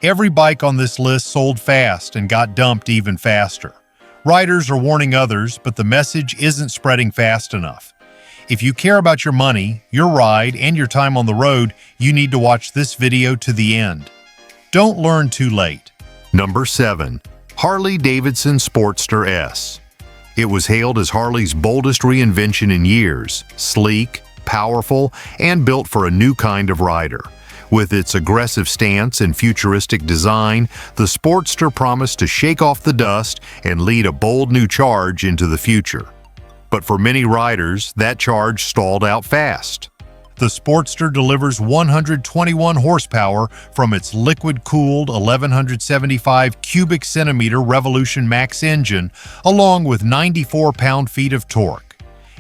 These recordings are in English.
Every bike on this list sold fast and got dumped even faster. Riders are warning others, but the message isn't spreading fast enough. If you care about your money, your ride, and your time on the road, you need to watch this video to the end. Don't learn too late. Number 7. HarleyDavidson Sportster S. It was hailed as Harley's boldest reinvention in years, sleek, powerful, and built for a new kind of rider. With its aggressive stance and futuristic design, the Sportster promised to shake off the dust and lead a bold new charge into the future. But for many riders, that charge stalled out fast. The Sportster delivers 121 horsepower from its liquid-cooled 1175 cubic centimeter Revolution Max engine, along with 94 pound-feet of torque.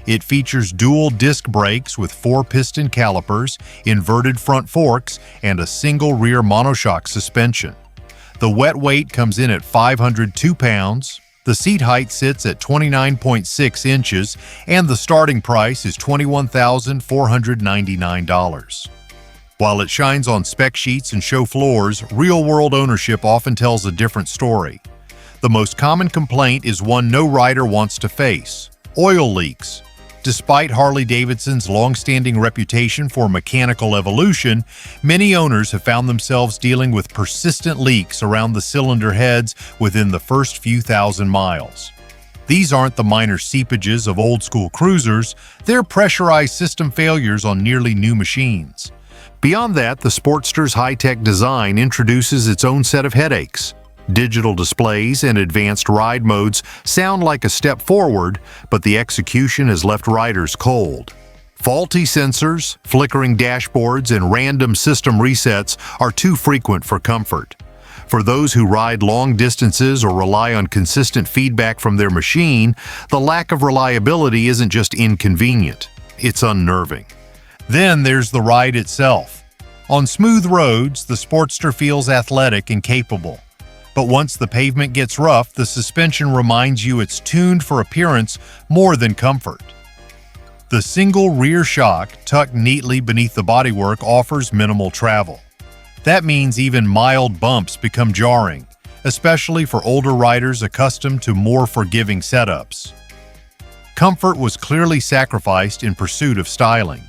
It features dual disc brakes with 4-piston calipers, inverted front forks, and a single rear monoshock suspension. The wet weight comes in at 502 pounds, the seat height sits at 29.6 inches, and the starting price is $21,499. While it shines on spec sheets and show floors, real-world ownership often tells a different story. The most common complaint is one no rider wants to face: oil leaks. Despite Harley-Davidson's long-standing reputation for mechanical evolution, many owners have found themselves dealing with persistent leaks around the cylinder heads within the first few thousand miles. These aren't the minor seepages of old-school cruisers, they're pressurized system failures on nearly new machines. Beyond that, the Sportster's high-tech design introduces its own set of headaches. Digital displays and advanced ride modes sound like a step forward, but the execution has left riders cold. Faulty sensors, flickering dashboards, and random system resets are too frequent for comfort. For those who ride long distances or rely on consistent feedback from their machine, the lack of reliability isn't just inconvenient, it's unnerving. Then there's the ride itself. On smooth roads, the Sportster feels athletic and capable. But once the pavement gets rough, the suspension reminds you it's tuned for appearance more than comfort. The single rear shock, tucked neatly beneath the bodywork, offers minimal travel. That means even mild bumps become jarring, especially for older riders accustomed to more forgiving setups. Comfort was clearly sacrificed in pursuit of styling.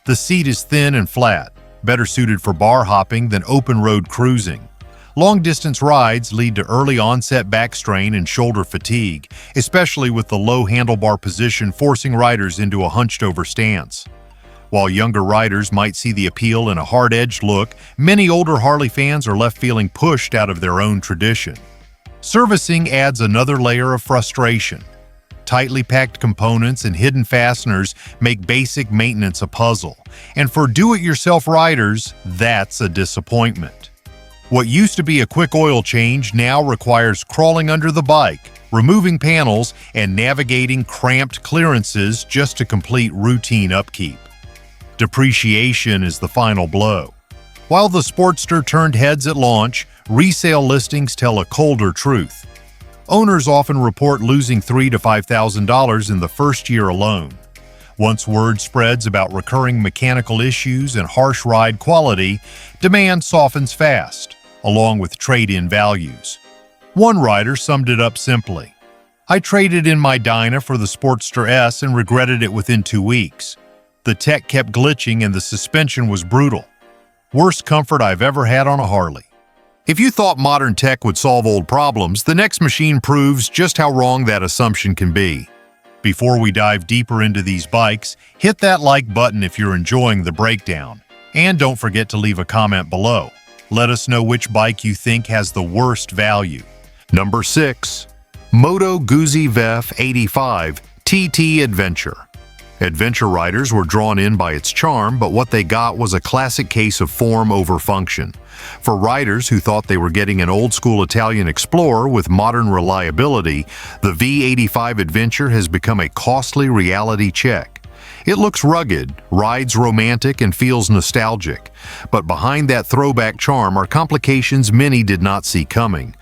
The seat is thin and flat, better suited for bar hopping than open road cruising. Long-distance rides lead to early onset back strain and shoulder fatigue, especially with the low handlebar position forcing riders into a hunched-over stance. While younger riders might see the appeal in a hard-edged look, many older Harley fans are left feeling pushed out of their own tradition. Servicing adds another layer of frustration. Tightly packed components and hidden fasteners make basic maintenance a puzzle, and for do-it-yourself riders, that's a disappointment. What used to be a quick oil change now requires crawling under the bike, removing panels, and navigating cramped clearances just to complete routine upkeep. Depreciation is the final blow. While the Sportster turned heads at launch, resale listings tell a colder truth. Owners often report losing $3,000 to $5,000 in the first year alone. Once word spreads about recurring mechanical issues and harsh ride quality, demand softens fast, along with trade-in values. One rider summed it up simply: "I traded in my Dyna for the Sportster S and regretted it within 2 weeks. The tech kept glitching and the suspension was brutal. Worst comfort I've ever had on a Harley." If you thought modern tech would solve old problems, the next machine proves just how wrong that assumption can be. Before we dive deeper into these bikes, hit that like button if you're enjoying the breakdown. And don't forget to leave a comment below. Let us know which bike you think has the worst value. Number 6. Moto Guzzi VEF 85 TT Adventure. Adventure riders were drawn in by its charm, but what they got was a classic case of form over function. For riders who thought they were getting an old-school Italian Explorer with modern reliability, the V85 Adventure has become a costly reality check. It looks rugged, rides romantic, and feels nostalgic. But behind that throwback charm are complications many did not see coming.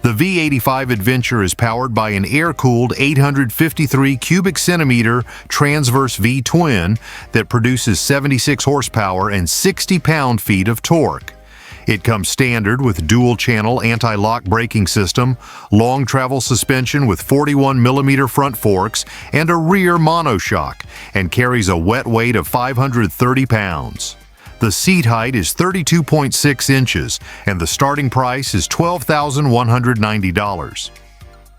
The V85 Adventure is powered by an air-cooled 853 cubic centimeter transverse V-twin that produces 76 horsepower and 60 pound-feet of torque. It comes standard with dual-channel anti-lock braking system, long travel suspension with 41mm front forks, and a rear monoshock, and carries a wet weight of 530 pounds. The seat height is 32.6 inches, and the starting price is $12,190.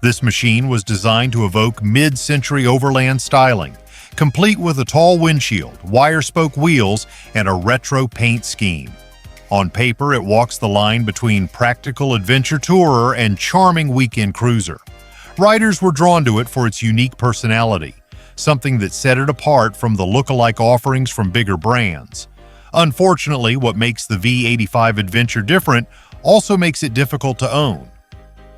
This machine was designed to evoke mid-century overland styling, complete with a tall windshield, wire-spoke wheels, and a retro paint scheme. On paper, it walks the line between practical adventure tourer and charming weekend cruiser. Riders were drawn to it for its unique personality, something that set it apart from the look-alike offerings from bigger brands. Unfortunately, what makes the V85 Adventure different also makes it difficult to own.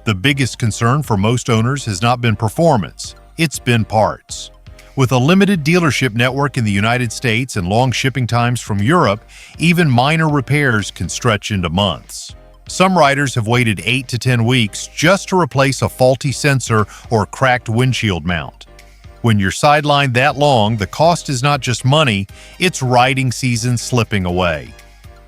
The biggest concern for most owners has not been performance, it's been parts. With a limited dealership network in the United States and long shipping times from Europe, even minor repairs can stretch into months. Some riders have waited 8 to 10 weeks just to replace a faulty sensor or cracked windshield mount. When you're sidelined that long, the cost is not just money, it's riding season slipping away.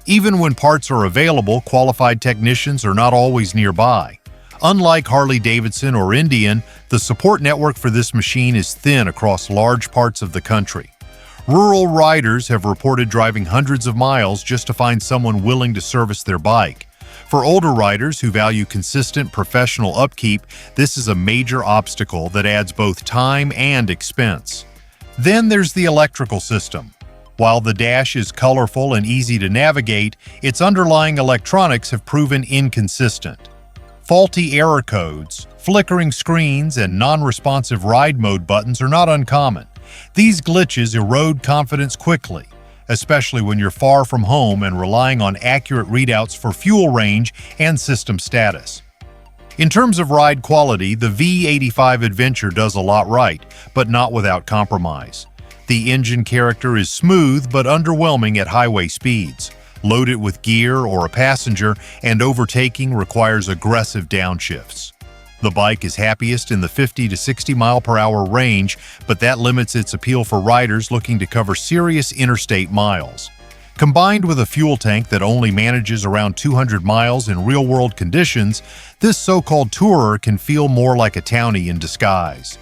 Even when parts are available, qualified technicians are not always nearby. Unlike Harley-Davidson or Indian, the support network for this machine is thin across large parts of the country. Rural riders have reported driving hundreds of miles just to find someone willing to service their bike. For older riders who value consistent professional upkeep, this is a major obstacle that adds both time and expense. Then there's the electrical system. While the dash is colorful and easy to navigate, its underlying electronics have proven inconsistent. Faulty error codes, flickering screens, and non-responsive ride mode buttons are not uncommon. These glitches erode confidence quickly, especially when you're far from home and relying on accurate readouts for fuel range and system status. In terms of ride quality, the V85 Adventure does a lot right, but not without compromise. The engine character is smooth but underwhelming at highway speeds. Load it with gear or a passenger, and overtaking requires aggressive downshifts. The bike is happiest in the 50 to 60 mile/hour range, but that limits its appeal for riders looking to cover serious interstate miles. Combined with a fuel tank that only manages around 200 miles in real-world conditions, this so-called tourer can feel more like a townie in disguise.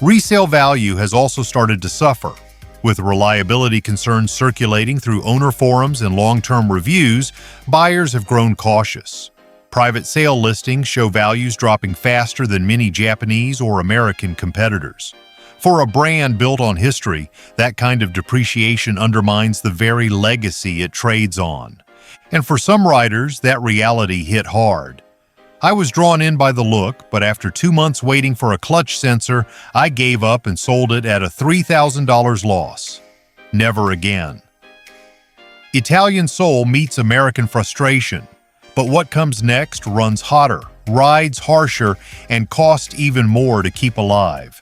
Resale value has also started to suffer. With reliability concerns circulating through owner forums and long-term reviews, buyers have grown cautious. Private sale listings show values dropping faster than many Japanese or American competitors. For a brand built on history, that kind of depreciation undermines the very legacy it trades on. And for some riders, that reality hit hard. I was drawn in by the look, but after 2 months waiting for a clutch sensor, I gave up and sold it at a $3,000 loss. Never again. Italian soul meets American frustration, but what comes next runs hotter, rides harsher, and costs even more to keep alive.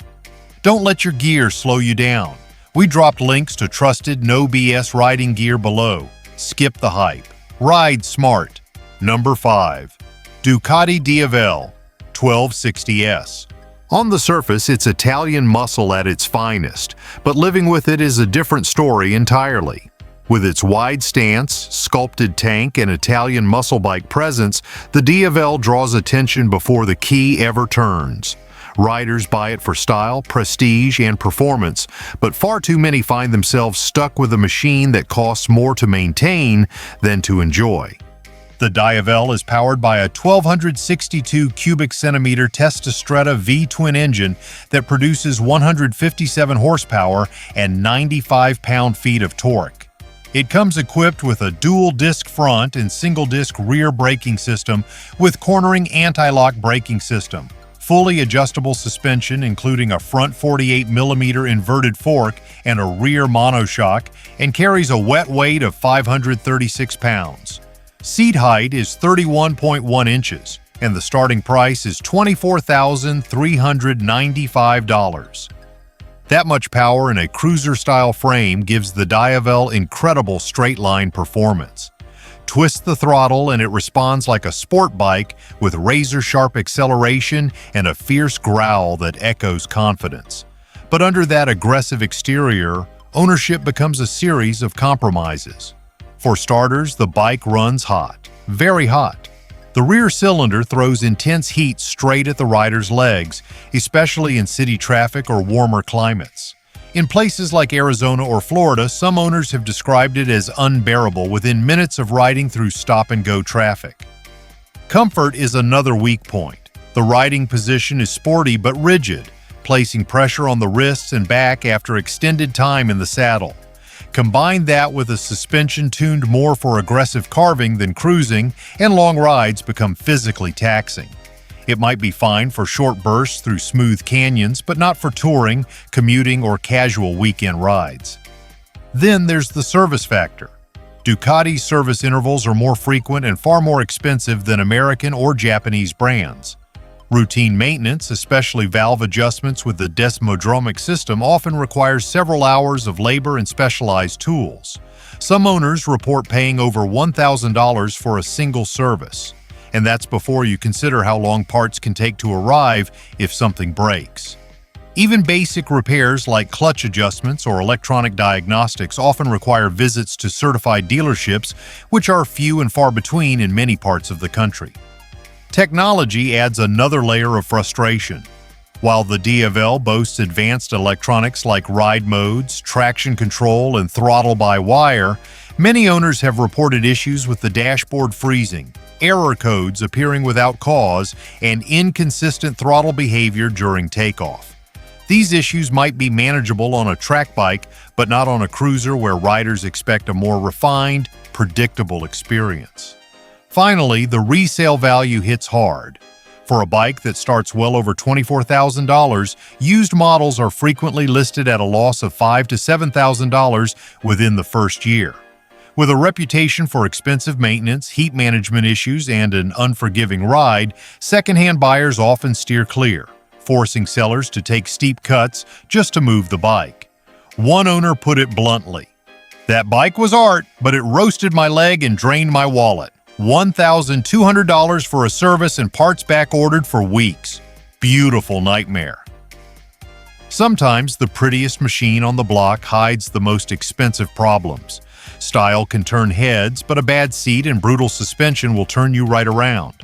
Don't let your gear slow you down. We dropped links to trusted, no BS riding gear below. Skip the hype. Ride smart. Number 5. Ducati Davel 1260S. On the surface, it's Italian muscle at its finest, but living with it is a different story entirely. With its wide stance, sculpted tank, and Italian muscle bike presence, the Davel draws attention before the key ever turns. Riders buy it for style, prestige, and performance, but far too many find themselves stuck with a machine that costs more to maintain than to enjoy. The Davel is powered by a 1,262 cubic centimeter Testastretta V-twin engine that produces 157 horsepower and 95 pound-feet of torque. It comes equipped with a dual-disc front and single-disc rear braking system with cornering anti-lock braking system, fully adjustable suspension including a front 48mm inverted fork and a rear monoshock, and carries a wet weight of 536 pounds. Seat height is 31.1 inches, and the starting price is $24,395. That much power in a cruiser-style frame gives the Davel incredible straight-line performance. Twist the throttle and it responds like a sport bike with razor-sharp acceleration and a fierce growl that echoes confidence. But under that aggressive exterior, ownership becomes a series of compromises. For starters, the bike runs hot. very hot. The rear cylinder throws intense heat straight at the rider's legs, especially in city traffic or warmer climates. In places like Arizona or Florida, some owners have described it as unbearable within minutes of riding through stop-and-go traffic. Comfort is another weak point. The riding position is sporty but rigid, placing pressure on the wrists and back after extended time in the saddle. Combine that with a suspension tuned more for aggressive carving than cruising, and long rides become physically taxing. It might be fine for short bursts through smooth canyons, but not for touring, commuting, or casual weekend rides. Then there's the service factor. Ducati's service intervals are more frequent and far more expensive than American or Japanese brands. Routine maintenance, especially valve adjustments with the desmodromic system, often requires several hours of labor and specialized tools. Some owners report paying over $1,000 for a single service, and that's before you consider how long parts can take to arrive if something breaks. Even basic repairs like clutch adjustments or electronic diagnostics often require visits to certified dealerships, which are few and far between in many parts of the country. Technology adds another layer of frustration. While the Davel boasts advanced electronics like ride modes, traction control, and throttle-by-wire, many owners have reported issues with the dashboard freezing, error codes appearing without cause, and inconsistent throttle behavior during takeoff. These issues might be manageable on a track bike, but not on a cruiser where riders expect a more refined, predictable experience. Finally, the resale value hits hard. For a bike that starts well over $24,000, used models are frequently listed at a loss of $5,000 to $7,000 within the first year. With a reputation for expensive maintenance, heat management issues, and an unforgiving ride, secondhand buyers often steer clear, forcing sellers to take steep cuts just to move the bike. One owner put it bluntly, "That bike was art, but it roasted my leg and drained my wallet. $1,200 for a service and parts back ordered for weeks. Beautiful nightmare." Sometimes the prettiest machine on the block hides the most expensive problems. Style can turn heads, but a bad seat and brutal suspension will turn you right around.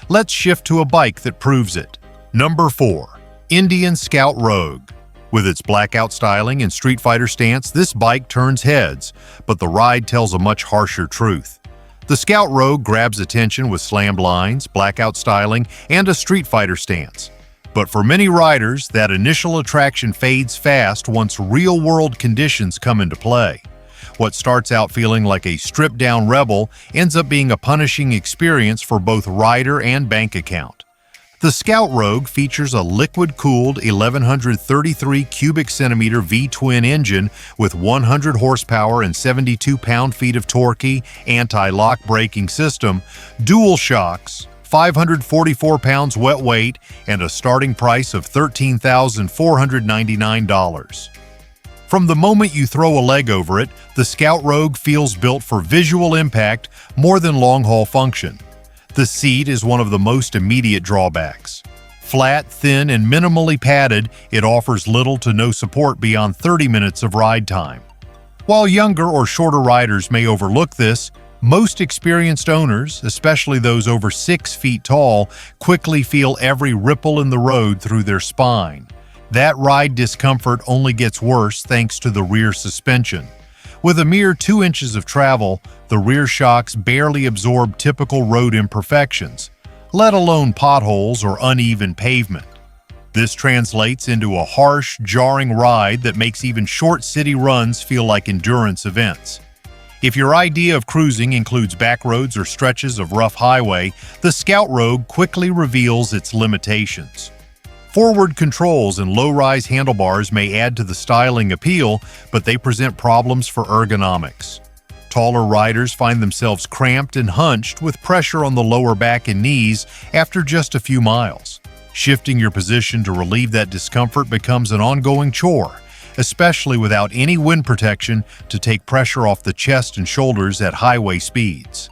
Let's shift to a bike that proves it. Number 4. Indian Scout Rogue. With its blackout styling and Street Fighter stance, this bike turns heads, but the ride tells a much harsher truth. The Scout Rogue grabs attention with slammed lines, blackout styling, and a Street Fighter stance. But for many riders, that initial attraction fades fast once real-world conditions come into play. What starts out feeling like a stripped-down rebel ends up being a punishing experience for both rider and bank account. The Scout Rogue features a liquid-cooled 1133 cubic centimeter V-twin engine with 100 horsepower and 72 pound-feet of torquey, anti-lock braking system, dual shocks, 544 pounds wet weight, and a starting price of $13,499. From the moment you throw a leg over it, the Scout Rogue feels built for visual impact more than long-haul function. The seat is one of the most immediate drawbacks. Flat, thin, and minimally padded, it offers little to no support beyond 30 minutes of ride time. While younger or shorter riders may overlook this, most experienced owners, especially those over 6 feet tall, quickly feel every ripple in the road through their spine. That ride discomfort only gets worse thanks to the rear suspension. With a mere 2 inches of travel, the rear shocks barely absorb typical road imperfections, let alone potholes or uneven pavement. This translates into a harsh, jarring ride that makes even short city runs feel like endurance events. If your idea of cruising includes back roads or stretches of rough highway, the Scout Rogue quickly reveals its limitations. Forward controls and low-rise handlebars may add to the styling appeal, but they present problems for ergonomics. Taller riders find themselves cramped and hunched with pressure on the lower back and knees after just a few miles. Shifting your position to relieve that discomfort becomes an ongoing chore, especially without any wind protection to take pressure off the chest and shoulders at highway speeds.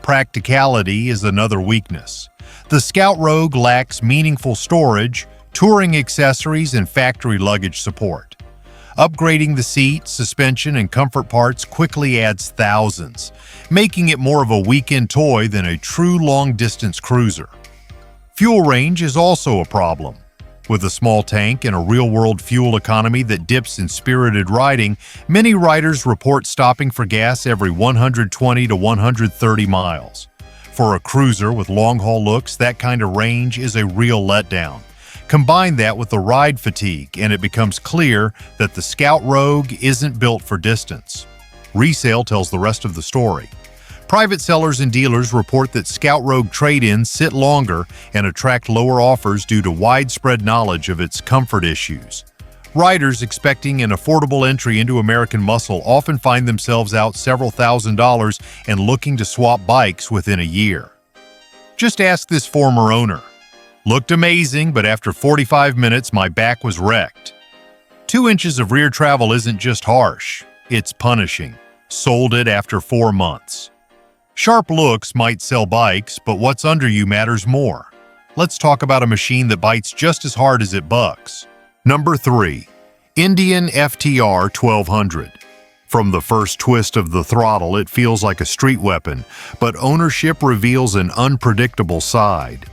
Practicality is another weakness. The Scout Rogue lacks meaningful storage, touring accessories, and factory luggage support. Upgrading the seat, suspension, and comfort parts quickly adds thousands, making it more of a weekend toy than a true long-distance cruiser. Fuel range is also a problem. With a small tank and a real-world fuel economy that dips in spirited riding, many riders report stopping for gas every 120 to 130 miles. For a cruiser with long-haul looks, that kind of range is a real letdown. Combine that with the ride fatigue, and it becomes clear that the Scout Rogue isn't built for distance. Resale tells the rest of the story. Private sellers and dealers report that Scout Rogue trade-ins sit longer and attract lower offers due to widespread knowledge of its comfort issues. Riders expecting an affordable entry into American muscle often find themselves out several $1,000s and looking to swap bikes within a year. Just ask this former owner. Looked amazing, but after 45 minutes, my back was wrecked. 2 inches of rear travel isn't just harsh, it's punishing. Sold it after 4 months. Sharp looks might sell bikes, but what's under you matters more. Let's talk about a machine that bites just as hard as it bucks. Number 3. Indian FTR 1200. From the first twist of the throttle, it feels like a street weapon, but ownership reveals an unpredictable side.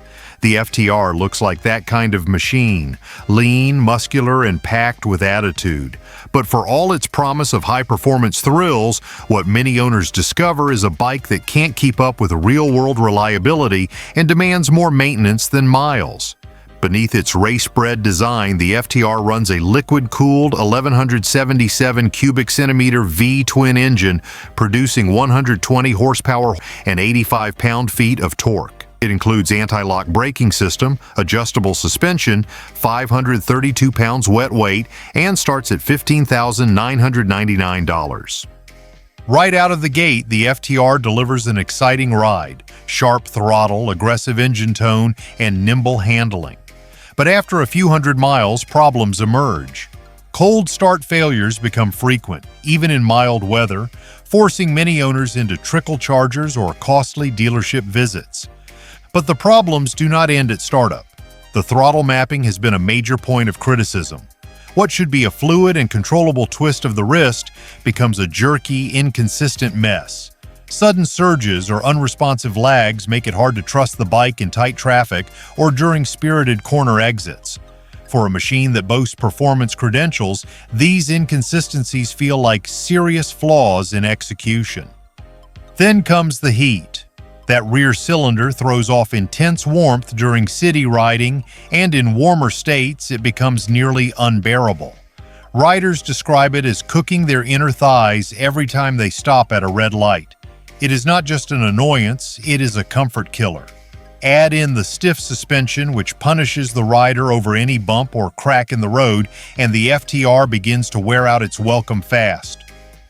The FTR looks like that kind of machine, lean, muscular, and packed with attitude. But for all its promise of high-performance thrills, what many owners discover is a bike that can't keep up with real-world reliability and demands more maintenance than miles. Beneath its race-bred design, the FTR runs a liquid-cooled 1177 cubic centimeter V twin engine, producing 120 horsepower and 85 pound-feet of torque. It includes anti-lock braking system, adjustable suspension, 532 pounds wet weight, and starts at $15,999. Right out of the gate, the FTR delivers an exciting ride, sharp throttle, aggressive engine tone, and nimble handling. But after a few hundred miles, problems emerge. Cold start failures become frequent, even in mild weather, forcing many owners into trickle chargers or costly dealership visits. But the problems do not end at startup. The throttle mapping has been a major point of criticism. What should be a fluid and controllable twist of the wrist becomes a jerky, inconsistent mess. Sudden surges or unresponsive lags make it hard to trust the bike in tight traffic or during spirited corner exits. For a machine that boasts performance credentials, these inconsistencies feel like serious flaws in execution. Then comes the heat. That rear cylinder throws off intense warmth during city riding, and in warmer states, it becomes nearly unbearable. Riders describe it as cooking their inner thighs every time they stop at a red light. It is not just an annoyance, it is a comfort killer. Add in the stiff suspension, which punishes the rider over any bump or crack in the road, and the FTR begins to wear out its welcome fast.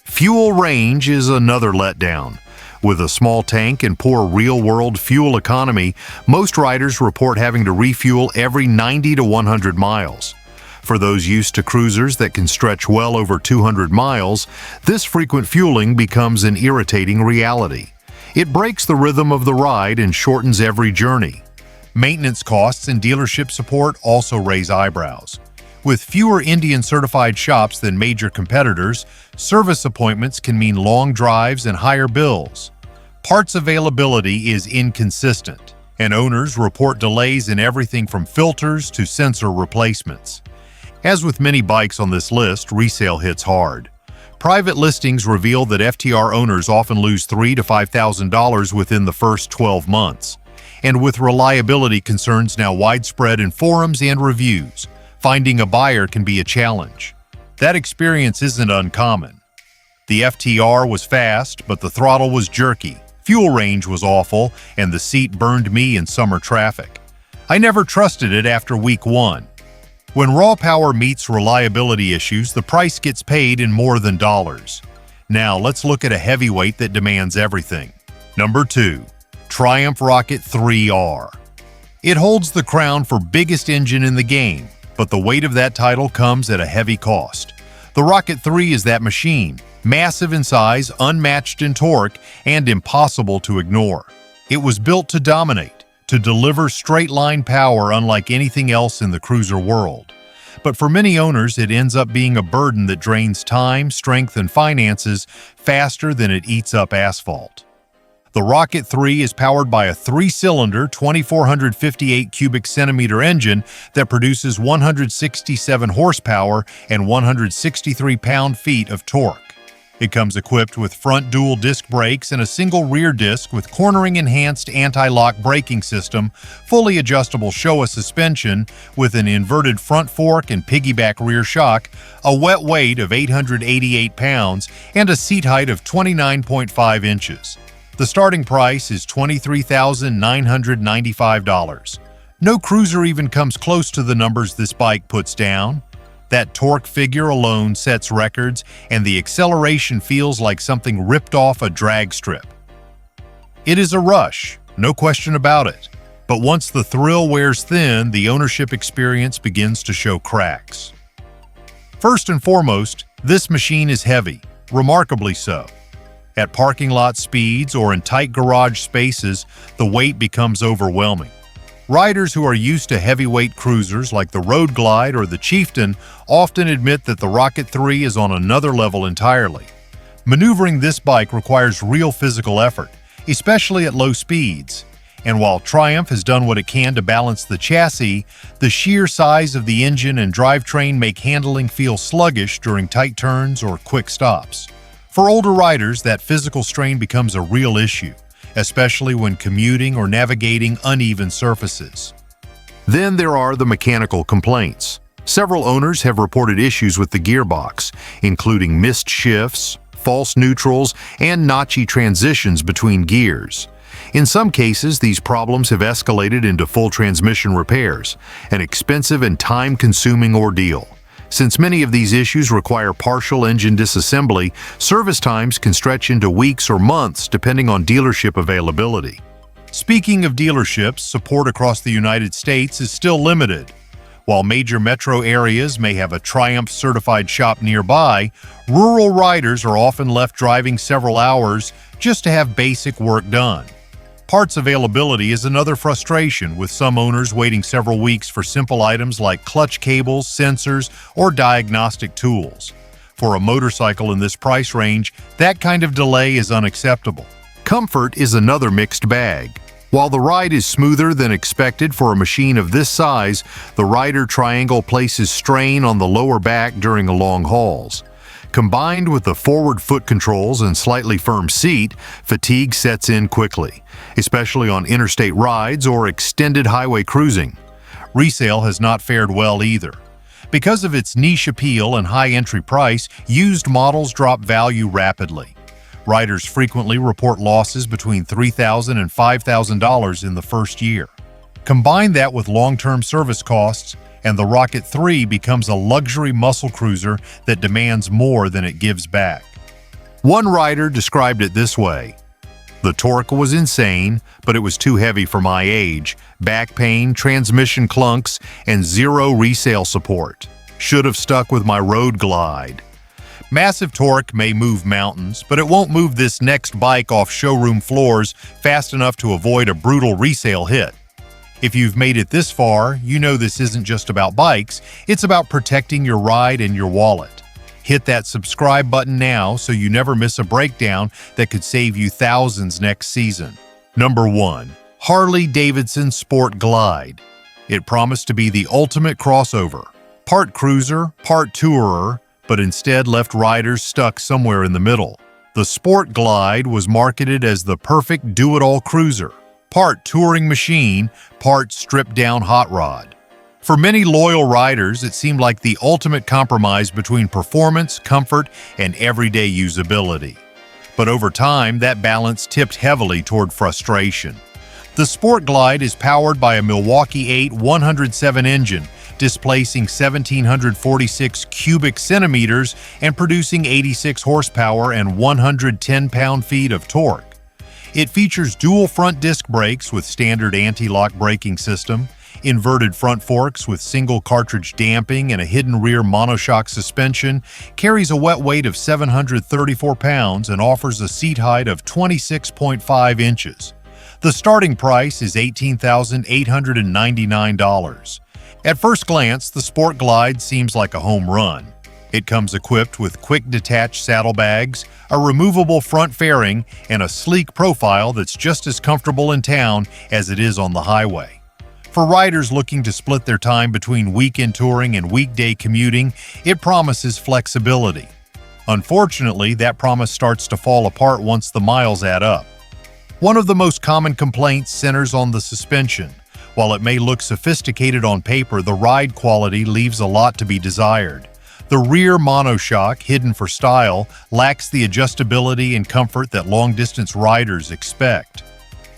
Fuel range is another letdown. With a small tank and poor real-world fuel economy, most riders report having to refuel every 90 to 100 miles. For those used to cruisers that can stretch well over 200 miles, this frequent fueling becomes an irritating reality. It breaks the rhythm of the ride and shortens every journey. Maintenance costs and dealership support also raise eyebrows. With fewer Indian-certified shops than major competitors, service appointments can mean long drives and higher bills. Parts availability is inconsistent, and owners report delays in everything from filters to sensor replacements. As with many bikes on this list, resale hits hard. Private listings reveal that FTR owners often lose $3,000 to $5,000 within the first 12 months. And with reliability concerns now widespread in forums and reviews, finding a buyer can be a challenge. That experience isn't uncommon. The FTR was fast, but the throttle was jerky, fuel range was awful, and the seat burned me in summer traffic. I never trusted it after week 1. When raw power meets reliability issues, the price gets paid in more than dollars. Now let's look at a heavyweight that demands everything. Number 2. Triumph Rocket 3R. It holds the crown for biggest engine in the game, but the weight of that title comes at a heavy cost. The Rocket 3 is that machine, massive in size, unmatched in torque, and impossible to ignore. It was built to dominate, to deliver straight-line power unlike anything else in the cruiser world. But for many owners, it ends up being a burden that drains time, strength, and finances faster than it eats up asphalt. The Rocket 3 is powered by a 3-cylinder, 2,458 cubic centimeter engine that produces 167 horsepower and 163 pound-feet of torque. It comes equipped with front dual disc brakes and a single rear disc with cornering-enhanced anti-lock braking system, fully adjustable Showa suspension with an inverted front fork and piggyback rear shock, a wet weight of 888 pounds, and a seat height of 29.5 inches. The starting price is $23,995. No cruiser even comes close to the numbers this bike puts down. That torque figure alone sets records, and the acceleration feels like something ripped off a drag strip. It is a rush, no question about it. But once the thrill wears thin, the ownership experience begins to show cracks. First and foremost, this machine is heavy, remarkably so. At parking lot speeds or in tight garage spaces, the weight becomes overwhelming. Riders who are used to heavyweight cruisers like the Road Glide or the Chieftain often admit that the Rocket 3 is on another level entirely. Maneuvering this bike requires real physical effort, especially at low speeds. And while Triumph has done what it can to balance the chassis, the sheer size of the engine and drivetrain make handling feel sluggish during tight turns or quick stops. For older riders, that physical strain becomes a real issue, especially when commuting or navigating uneven surfaces. Then there are the mechanical complaints. Several owners have reported issues with the gearbox, including missed shifts, false neutrals, and notchy transitions between gears. In some cases, these problems have escalated into full transmission repairs, an expensive and time-consuming ordeal. Since many of these issues require partial engine disassembly, service times can stretch into weeks or months depending on dealership availability. Speaking of dealerships, support across the United States is still limited. While major metro areas may have a Triumph-certified shop nearby, rural riders are often left driving several hours just to have basic work done. Parts availability is another frustration, with some owners waiting several weeks for simple items like clutch cables, sensors, or diagnostic tools. For a motorcycle in this price range, that kind of delay is unacceptable. Comfort is another mixed bag. While the ride is smoother than expected for a machine of this size, the rider triangle places strain on the lower back during long hauls. Combined with the forward foot controls and slightly firm seat, fatigue sets in quickly, especially on interstate rides or extended highway cruising. Resale has not fared well either. Because of its niche appeal and high entry price, used models drop value rapidly. Riders frequently report losses between $3,000 and $5,000 in the first year. Combine that with long-term service costs, and the Rocket 3 becomes a luxury muscle cruiser that demands more than it gives back. One rider described it this way: "The torque was insane, but it was too heavy for my age. Back pain, transmission clunks, and zero resale support. Should have stuck with my Road Glide." Massive torque may move mountains, but it won't move this next bike off showroom floors fast enough to avoid a brutal resale hit. If you've made it this far, you know this isn't just about bikes, it's about protecting your ride and your wallet. Hit that subscribe button now so you never miss a breakdown that could save you thousands next season. Number 1. HarleyDavidson Sport Glide. It promised to be the ultimate crossover. Part cruiser, part tourer, but instead left riders stuck somewhere in the middle. The Sport Glide was marketed as the perfect do-it-all cruiser. Part touring machine, part stripped-down hot rod. For many loyal riders, it seemed like the ultimate compromise between performance, comfort, and everyday usability. But over time, that balance tipped heavily toward frustration. The Sport Glide is powered by a Milwaukee 8 107 engine, displacing 1,746 cubic centimeters and producing 86 horsepower and 110 pound-feet of torque. It features dual front disc brakes with standard anti-lock braking system, inverted front forks with single cartridge damping and a hidden rear monoshock suspension, carries a wet weight of 734 pounds and offers a seat height of 26.5 inches. The starting price is $18,899. At first glance, the Sport Glide seems like a home run. It comes equipped with quick detached saddlebags, a removable front fairing, and a sleek profile that's just as comfortable in town as it is on the highway. For riders looking to split their time between weekend touring and weekday commuting, it promises flexibility. Unfortunately, that promise starts to fall apart once the miles add up. One of the most common complaints centers on the suspension. While it may look sophisticated on paper, the ride quality leaves a lot to be desired. The rear monoshock, hidden for style, lacks the adjustability and comfort that long-distance riders expect.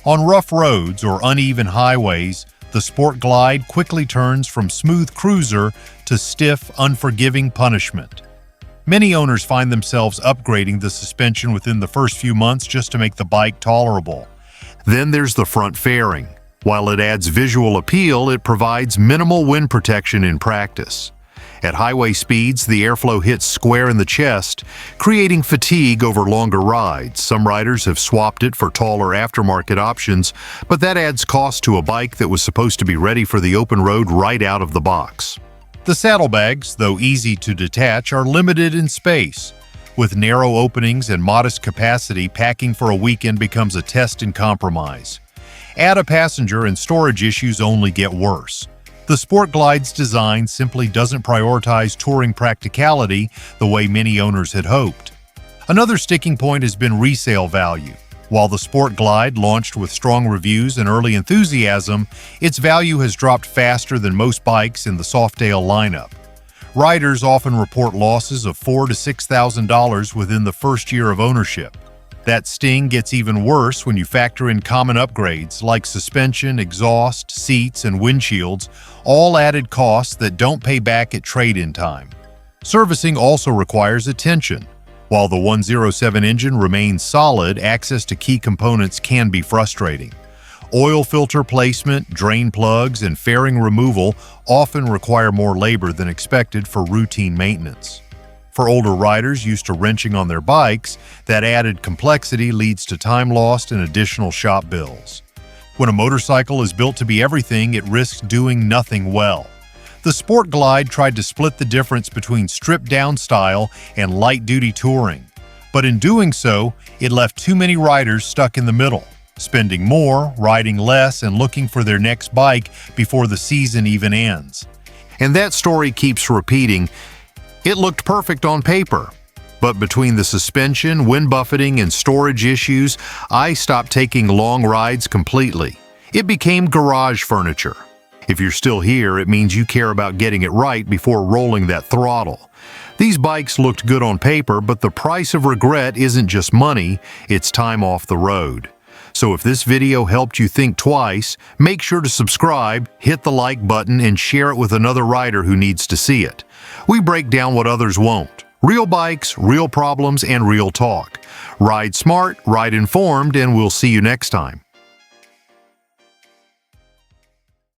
On rough roads or uneven highways, the Sport Glide quickly turns from smooth cruiser to stiff, unforgiving punishment. Many owners find themselves upgrading the suspension within the first few months just to make the bike tolerable. Then there's the front fairing. While it adds visual appeal, it provides minimal wind protection in practice. At highway speeds, the airflow hits square in the chest, creating fatigue over longer rides. Some riders have swapped it for taller aftermarket options, but that adds cost to a bike that was supposed to be ready for the open road right out of the box. The saddlebags, though easy to detach, are limited in space. With narrow openings and modest capacity, packing for a weekend becomes a test and compromise. Add a passenger and storage issues only get worse. The Sport Glide's design simply doesn't prioritize touring practicality the way many owners had hoped. Another sticking point has been resale value. While the Sport Glide launched with strong reviews and early enthusiasm, its value has dropped faster than most bikes in the Softail lineup. Riders often report losses of $4,000 to $6,000 within the first year of ownership. That sting gets even worse when you factor in common upgrades like suspension, exhaust, seats, and windshields, all added costs that don't pay back at trade-in time. Servicing also requires attention. While the 107 engine remains solid, access to key components can be frustrating. Oil filter placement, drain plugs, and fairing removal often require more labor than expected for routine maintenance. For older riders used to wrenching on their bikes, that added complexity leads to time lost and additional shop bills. When a motorcycle is built to be everything, it risks doing nothing well. The Sport Glide tried to split the difference between stripped-down style and light-duty touring, but in doing so, it left too many riders stuck in the middle, spending more, riding less, and looking for their next bike before the season even ends. And that story keeps repeating. It looked perfect on paper, but between the suspension, wind buffeting, and storage issues, I stopped taking long rides completely. It became garage furniture. If you're still here, it means you care about getting it right before rolling that throttle. These bikes looked good on paper, but the price of regret isn't just money, it's time off the road. So if this video helped you think twice, make sure to subscribe, hit the like button, and share it with another rider who needs to see it. We break down what others won't. Real bikes, real problems, and real talk. Ride smart, ride informed, and we'll see you next time.